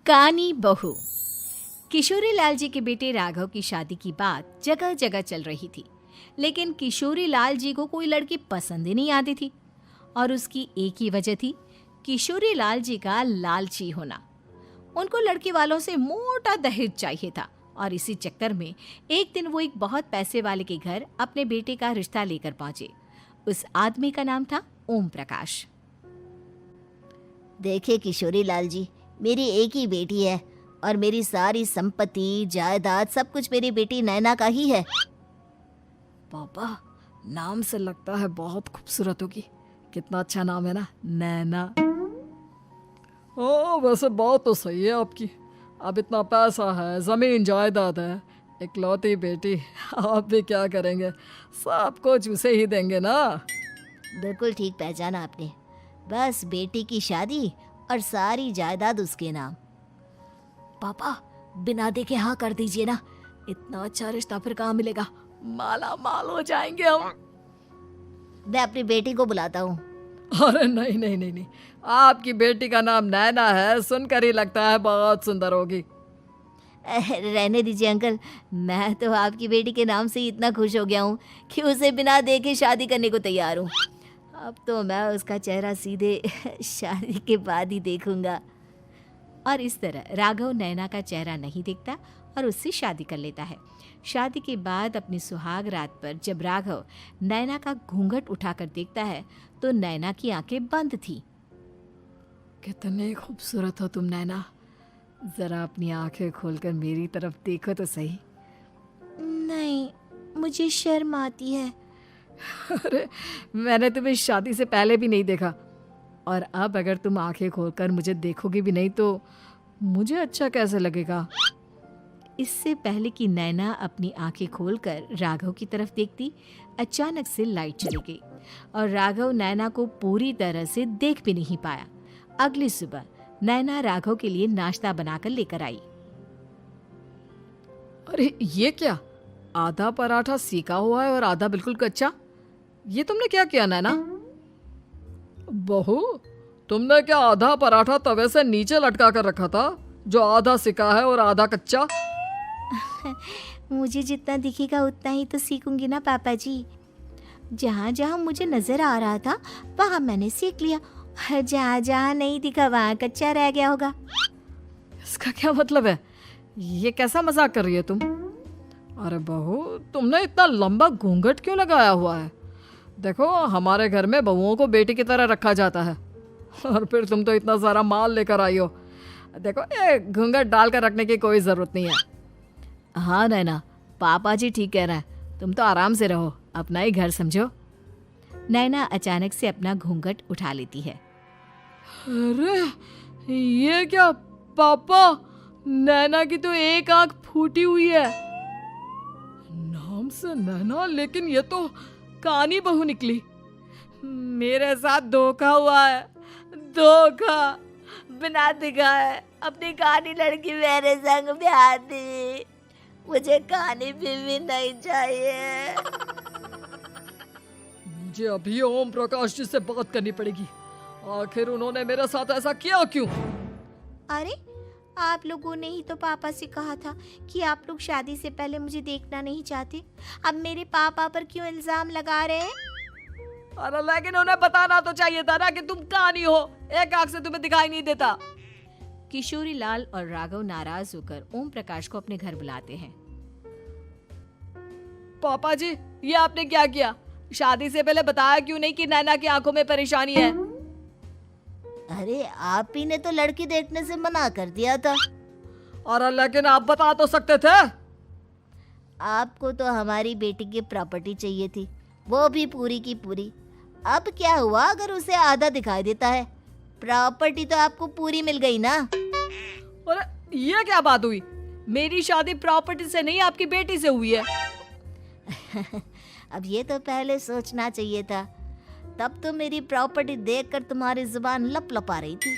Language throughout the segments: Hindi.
कानी बहू। किशोरी लाल जी के बेटे राघव की शादी की बात जगह जगह चल रही थी, लेकिन किशोरी लाल जी को कोई लड़की पसंद ही नहीं आती थी। और उसकी एक ही वजह थी, किशोरी लाल जी का लालची होना। उनको लड़की वालों से मोटा दहेज चाहिए था और इसी चक्कर में एक दिन वो एक बहुत पैसे वाले के घर अपने बेटे का रिश्ता लेकर पहुंचे। उस आदमी का नाम था ओम प्रकाश। देखे किशोरी लाल जी, मेरी एक ही बेटी है और मेरी सारी संपत्ति जायदाद सब कुछ मेरी बेटी नैना का ही है। पापा, नाम से लगता है बहुत खूबसूरत होगी। कितना अच्छा नाम है ना, नैना। ओ, वैसे बात तो सही है आपकी। अब इतना पैसा है, जमीन जायदाद है, इकलौती बेटी, आप भी क्या करेंगे? सब कुछ उसे ही देंगे ना। बिल्कुल ठीक पहचाना आपने। बस बेटी की शादी और सारी जायदाद उसके नाम। पापा, बिना देखे हाँ कर दीजिए ना। इतना अच्छा रिश्ता फिर कहाँ मिलेगा? माला माल हो जाएंगे हम। मैं अपनी बेटी को बुलाता हूँ। अरे नहीं नहीं नहीं नहीं, आपकी बेटी का नाम नैना है, सुनकर ही लगता है बहुत सुंदर होगी। रहने दीजिए अंकल, मैं तो आपकी बेटी के नाम से ही इतना खुश हो गया हूँ कि उसे बिना देखे शादी करने को तैयार हूँ। अब तो मैं उसका चेहरा सीधे शादी के बाद ही देखूंगा। और इस तरह राघव नैना का चेहरा नहीं देखता और उससे शादी कर लेता है। शादी के बाद अपनी सुहाग रात पर जब राघव नैना का घूंघट उठाकर देखता है तो नैना की आंखें बंद थी। कितनी खूबसूरत हो तुम नैना, जरा अपनी आंखें खोलकर मेरी तरफ देखो तो सही। नहीं, मुझे शर्म आती है। अरे, मैंने तुम्हें शादी से पहले भी नहीं देखा, और अब अगर तुम आंखें खोलकर मुझे देखोगी भी नहीं तो मुझे अच्छा कैसे लगेगा? इससे पहले कि नैना अपनी आंखें खोलकर राघव की तरफ देखती, अचानक से लाइट चली गई और राघव नैना को पूरी तरह से देख भी नहीं पाया। अगली सुबह नैना राघव के लिए नाश्ता बनाकर लेकर आई। अरे ये क्या, आधा पराठा सेका हुआ है और आधा बिल्कुल कच्चा। ये तुमने क्या किया नैना? बहू, तुमने क्या आधा पराठा तवे से नीचे लटका कर रखा था, जो आधा सेका है और आधा कच्चा? मुझे जितना दिखेगा उतना ही तो सीखूंगी ना पापा जी। जहाँ जहाँ मुझे नजर आ रहा था वहाँ मैंने सीख लिया, जहाँ जहाँ नहीं दिखा वहाँ कच्चा रह गया होगा। इसका क्या मतलब है? ये कैसा मजाक कर रही है तुम? अरे बहू, तुमने इतना लंबा घूंघट क्यों लगाया हुआ है? देखो, हमारे घर में बहुओं को बेटी की तरह रखा जाता है, और फिर तुम तो इतना सारा माल लेकर आई हो। देखो, ये घूंघट डालकर रखने की कोई जरूरत नहीं है। हाँ नैना, पापा जी ठीक कह रहे हैं, तुम तो आराम से रहो, अपना ही घर समझो। नैना अचानक से अपना घूंघट उठा लेती है। अरे ये क्या पापा, नैना की तो एक आंख फूटी हुई है। नाम से नैना, लेकिन ये तो कानी बहू निकली। मेरे साथ धोखा हुआ है, धोखा। बिना दिखाए अपनी कानी लड़की मेरे संग ब्याह दी। मुझे कानी बीवी नहीं चाहिए। मुझे अभी ओम प्रकाश जी से बात करनी पड़ेगी। आखिर उन्होंने मेरे साथ ऐसा किया क्यों? अरे, आप लोगों ने ही तो पापा से कहा था कि आप लोग शादी से पहले मुझे देखना नहीं चाहते। अब मेरे पापा पर क्यों इल्जाम लगा रहे हैं? अरे लेकिन उन्हें बताना तो चाहिए था ना कि तुम कानी हो, एक आंख से तुम्हें दिखाई नहीं देता। किशोरी लाल और राघव नाराज होकर ओम प्रकाश को अपने घर बुलाते हैं। पापा जी, ये आपने क्या किया? शादी से पहले बताया क्यों नहीं कि नैना की आंखों में परेशानी है? अरे, आप ही ने तो लड़की देखने से मना कर दिया था। अरे लेकिन आप बता तो सकते थे। आपको तो हमारी बेटी की प्रॉपर्टी चाहिए थी, वो भी पूरी की पूरी। अब क्या हुआ अगर उसे आधा दिखाई देता है? प्रॉपर्टी तो आपको पूरी मिल गई ना। अरे ये क्या बात हुई? मेरी शादी प्रॉपर्टी से नहीं, आपकी बेटी से हुई है। अब ये तो पहले सोचना चाहिए था। तब तो मेरी प्रॉपर्टी देखकर तुम्हारी जुबान लप लपा रही थी।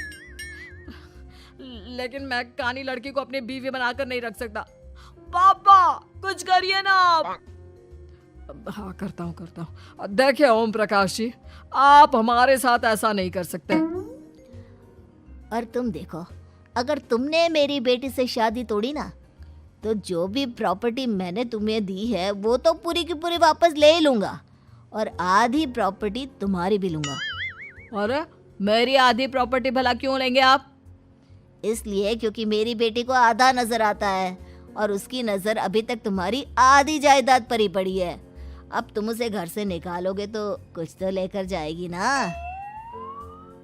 लेकिन मैं कानी लड़की को अपनी बीवी बनाकर नहीं रख सकता। पापा, कुछ करिए ना आप। हाँ, करता हूँ। देखिए ओम प्रकाश जी, आप हमारे साथ ऐसा नहीं कर सकते। और तुम देखो, अगर तुमने मेरी बेटी से शादी तोड़ी ना, तो जो भी प्रॉपर्टी मैंने तुम्हें दी है वो तो पूरी की पूरी वापस ले ही लूँगा, और आधी प्रॉपर्टी तुम्हारी भी लूँगा। अरे मेरी आधी प्रॉपर्टी भला क्यों लेंगे आप? इसलिए क्योंकि मेरी बेटी को आधा नजर आता है और उसकी नजर अभी तक तुम्हारी आधी जायदाद पर ही पड़ी है। अब तुम उसे घर से निकालोगे तो कुछ तो लेकर जाएगी ना।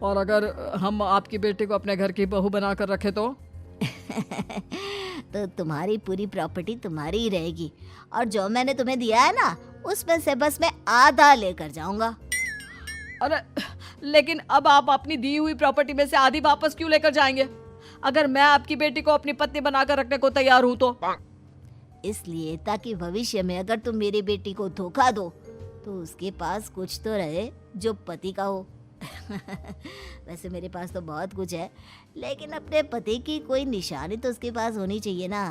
और अगर हम आपकी बेटी को अपने घर की बहू बनाकर रखे तो? तो तुम्हारी पूरी प्रॉपर्टी तुम्हारी ही रहेगी, और जो मैंने तुम्हें दिया है ना, उसमें से बस मैं आधा लेकर जाऊंगा। अरे लेकिन अब आप अपनी दी हुई प्रॉपर्टी में से आधी वापस क्यों लेकर जाएंगे? अगर मैं आपकी बेटी को अपनी पत्नी बनाकर रखने को तैयार हूं तो? इसलिए ताकि भविष्य में अगर तुम मेरी बेटी को धोखा दो तो उसके पास कुछ तो रहे जो पति का हो। वैसे मेरे पास तो बहुत कुछ है, लेकिन अपने पति की कोई निशानी तो उसके पास होनी चाहिए ना।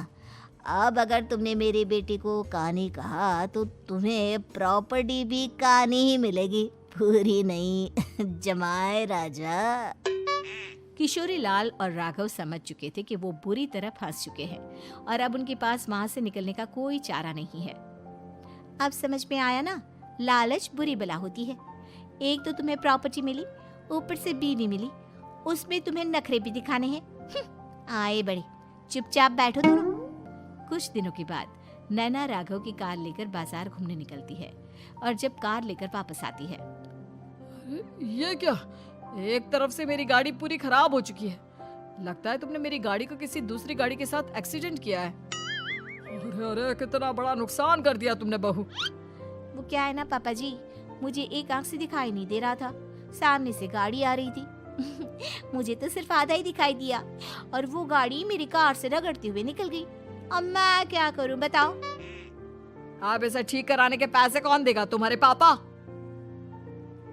अब अगर तुमने मेरी बेटी को कानी कहा तो तुम्हें प्रॉपर्टी भी कानी ही मिलेगी, पूरी नहीं। जमाए राजा। किशोरी लाल और राघव समझ चुके थे कि वो बुरी तरह फंस चुके हैं और अब उनके पास वहां से निकलने का कोई चारा नहीं है। अब समझ में आया ना, लालच बुरी बला होती है। एक तो तुम्हें प्रॉपर्टी मिली, ऊपर से बीवी मिली, उसमें तुम्हें नखरे भी दिखाने हैं। आए बड़े, चुपचाप बैठो दोनों। कुछ दिनों के बाद नैना राघव की कार लेकर बाजार घूमने निकलती है और जब कार लेकर वापस आती है, ये क्या? एक तरफ से मेरी गाड़ी पूरी खराब हो चुकी है। लगता है तुमने मेरी गाड़ी को किसी दूसरी गाड़ी के साथ एक्सीडेंट किया है। अरे अरे कितना बड़ा नुकसान कर दिया तुमने बहू। वो क्या है ना पापा जी, मुझे एक आंख से दिखाई नहीं दे रहा था, सामने से गाड़ी आ रही थी। मुझे तो सिर्फ आधा ही दिखाई दिया और वो गाड़ी मेरी कार से रगड़ते हुए निकल गई। अब मैं क्या करूं बताओ? आप इसे ठीक कराने के पैसे कौन देगा? तुम्हारे पापा?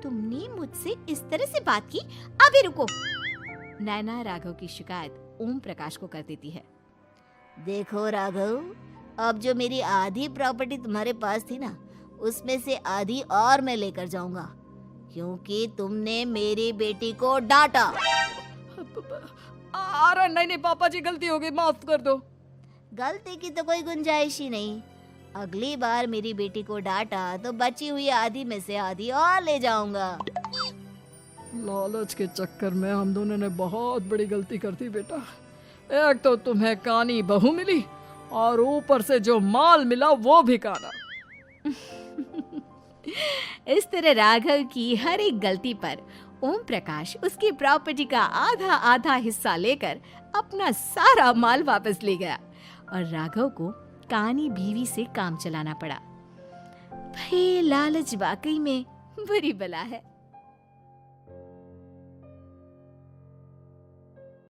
तुमने मुझसे इस तरह से बात की? अभी रुको। नैना राघव की शिकायत ओम प्रकाश को कर देती है। देखो राघव, अब जो मेरी आधी प्रॉपर्टी तुम्हारे पास थी ना, उसमें से आधी और मैं लेकर जाऊंगा, क्योंकि तुमने मेरी बेटी को डांटा। अरे नहीं नहीं पापा जी, गलती हो गई, माफ कर दो। गलती की तो कोई गुंजाइश ही नहीं। अगली बार मेरी बेटी को डांटा तो बची हुई आधी में से आधी और ले जाऊंगा। लालच के चक्कर में हम दोनों ने बहुत बड़ी गलती कर दी बेटा। एक तो तुम्हें कानी बहू मिली और ऊपर से जो माल मिला वो भी काना। इस तरह राघव की हर एक गलती पर ओम प्रकाश उसकी प्रॉपर्टी का आधा आधा हिस्सा लेकर अपना सारा माल वापस ले गया और राघव को कानी बीवी से काम चलाना पड़ा। भाई लालच वाकई में बुरी बला है।